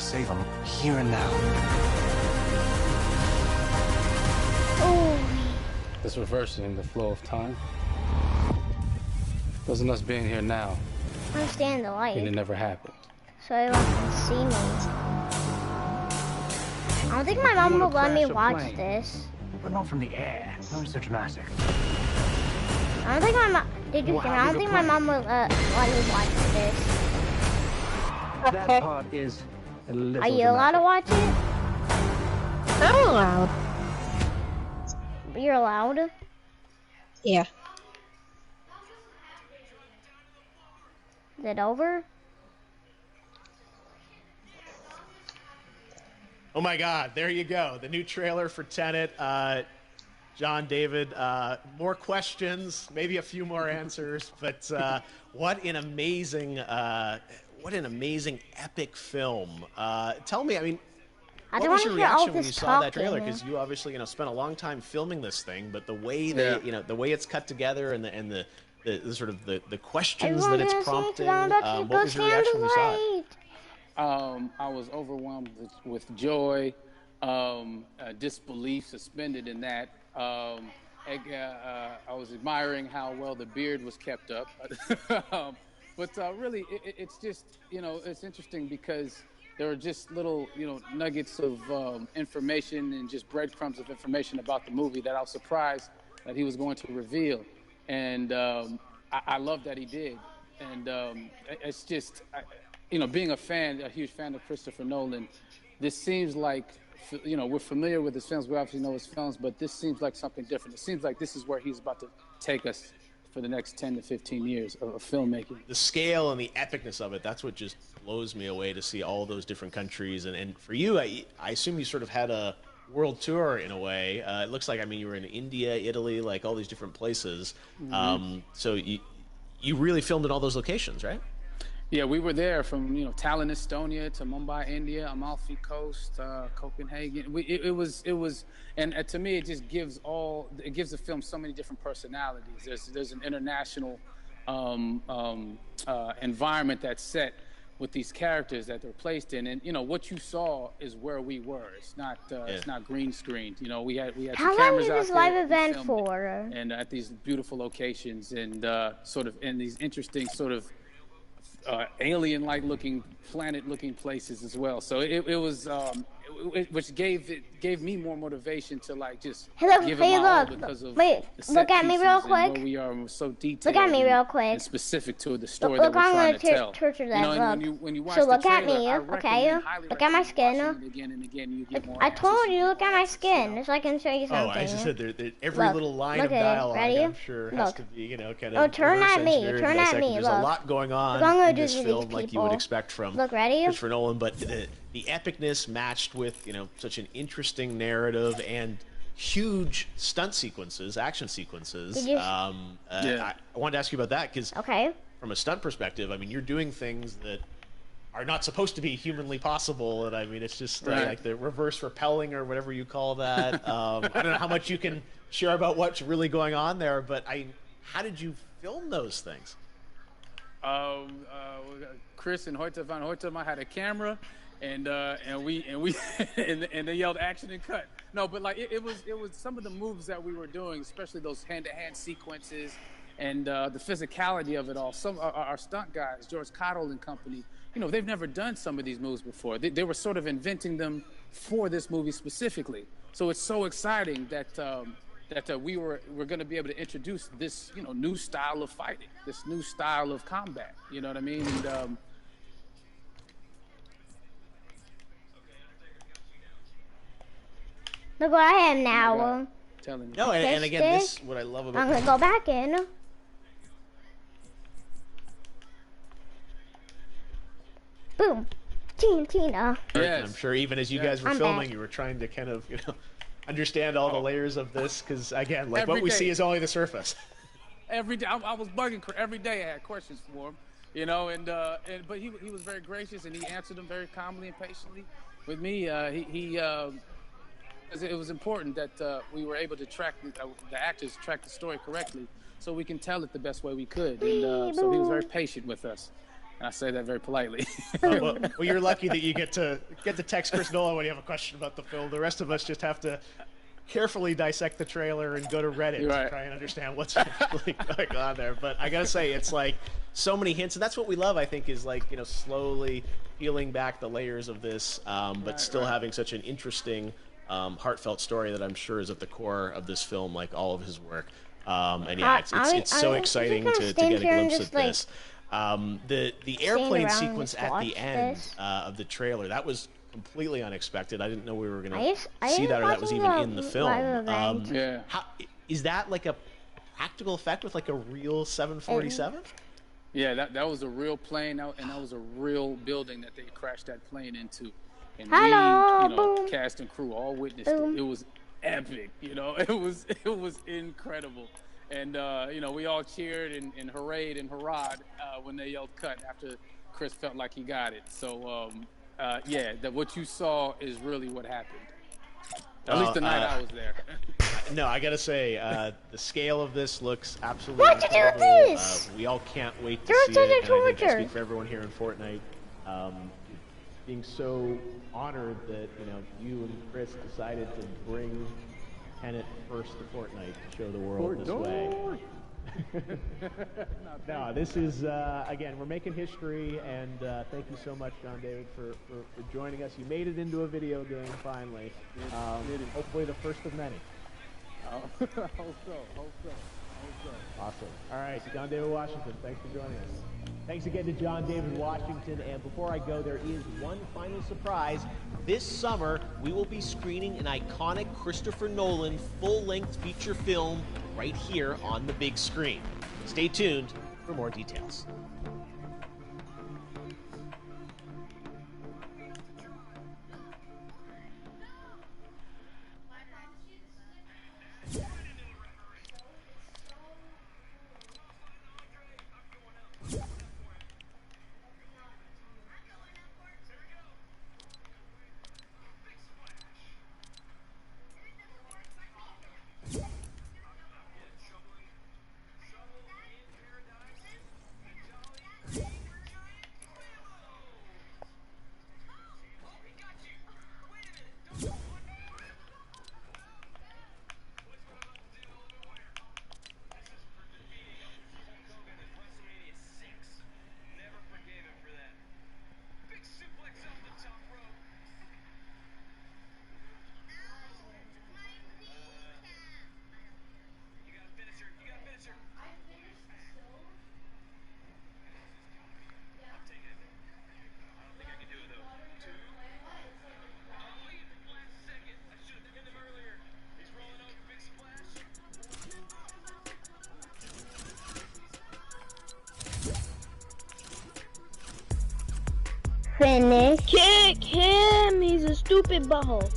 save them here and now. Oh. It's reversing the flow of time. Doesn't us being here now. I understand the light. And it never happened. So everyone can see me. I don't think my mom will let me watch this. But not from the air. Not so dramatic. I don't think my mom. Did you? I don't think my mom will let me watch this. That part is a little Are you allowed to watch it? I'm allowed. You're allowed? Yeah. Is it over? Oh my God, there you go. The new trailer for Tenet. John, David, more questions, maybe a few more answers, but what an amazing epic film. Tell me, I mean, what was your reaction when you saw that trailer? Because you obviously, spent a long time filming this thing, but the way the way it's cut together and the sort of the questions that it's prompting. What was your reaction when you saw it? I was overwhelmed with joy, disbelief suspended in that. I was admiring how well the beard was kept up. But really, it's just, it's interesting because there are just little, nuggets of information and just breadcrumbs of information about the movie that I was surprised that he was going to reveal. And I love that he did. And it's just, being a huge fan of Christopher Nolan, this seems like, we're familiar with his films. We obviously know his films, but this seems like something different. It seems like this is where he's about to take us for the next 10 to 15 years of filmmaking. The scale and the epicness of it, that's what just blows me away to see all those different countries. And for you, I assume you sort of had a world tour in a way. It looks like, you were in India, Italy, like all these different places. Mm-hmm. So you really filmed in all those locations, right? Yeah, we were there from Tallinn, Estonia, to Mumbai, India, Amalfi Coast, Copenhagen. It was, and to me, it just gives the film so many different personalities. There's an international environment that's set with these characters that they're placed in, and what you saw is where we were. It's not green screened. We had How long is this live event for? And at these beautiful locations and sort of in these interesting sort of alien-like looking, planet-looking places as well. So it was, which gave me more motivation to just give it my all because of look at me real quick. Where we are so detailed. Look at me real quick. And specific to the story that we're trying to tell. When you watch so look at me, okay? Look at my skin. Again and again, you get more I told you, look at my skin, so I can show you something. Oh, I just said every little line of dialogue, I'm sure, has to be, kind of. Oh, turn at me. Turn at me. There's a lot going on in this film, like you would expect from Christopher Nolan, but the epicness matched with such an interesting narrative and huge stunt sequences, action sequences. I wanted to ask you about that because from a stunt perspective, you're doing things that are not supposed to be humanly possible, and it's just like the reverse rappelling or whatever you call that. I don't know how much you can share about what's really going on there, but how did you film those things? Chris and Hoyte van Hoytema had a camera, and they yelled action and cut. No, but it was some of the moves that we were doing, especially those hand-to-hand sequences, and the physicality of it all. Some our stunt guys, George Cottle and company, they've never done some of these moves before. They were sort of inventing them for this movie specifically. So it's so exciting that we're going to be able to introduce this new style of fighting, this new style of combat. You know what I mean? And look what I am now. Telling you. No, and again, this what I love about. I'm gonna go back in. Boom, Tina. Yes. I'm sure even as you guys were filming, you were trying to kind of understand all the layers of this because again, like what we see is only the surface. Every day, I was bugging. Every day, I had questions for him, but he was very gracious and he answered them very calmly and patiently with me. It was important that we were able to track the actors track the story correctly, so we can tell it the best way we could. And so he was very patient with us. I say that very politely. Well, you're lucky that you get to text Chris Nolan when you have a question about the film. The rest of us just have to carefully dissect the trailer and go to Reddit to try and understand what's actually going on there. But I gotta say, it's like so many hints, and that's what we love. I think is like, you know, slowly peeling back the layers of this, but still having such an interesting, heartfelt story that I'm sure is at the core of this film, like all of his work. And yeah, it's so exciting to get a glimpse of this. The airplane sequence at the end of the trailer, that was completely unexpected. I didn't know we were going to see that, or that was even in the film. Is that like a practical effect with like a real 747? Yeah, that was a real plane, and that was a real building that they crashed that plane into. And we, cast and crew all witnessed it. It was epic, it was incredible. And, we all cheered and hurrayed and hurrahed when they yelled cut after Chris felt like he got it. So, what you saw is really what happened. At least the night I was there. No, I gotta say, the scale of this looks absolutely incredible. We all can't wait to see it. And I think I speak for everyone here in Fortnite. Being so honored that you and Chris decided to bring Tenet first to Fortnite to show the world this way. No, this is again, we're making history, and thank you so much, John David, for joining us. You made it into a video game finally. Hopefully the first of many. Hope so. Awesome. All right, John David Washington, thanks for joining us. Thanks again to John David Washington. And before I go, there is one final surprise. This summer, we will be screening an iconic Christopher Nolan full-length feature film right here on the big screen. Stay tuned for more details. Finish. Kick him! He's a stupid butthole.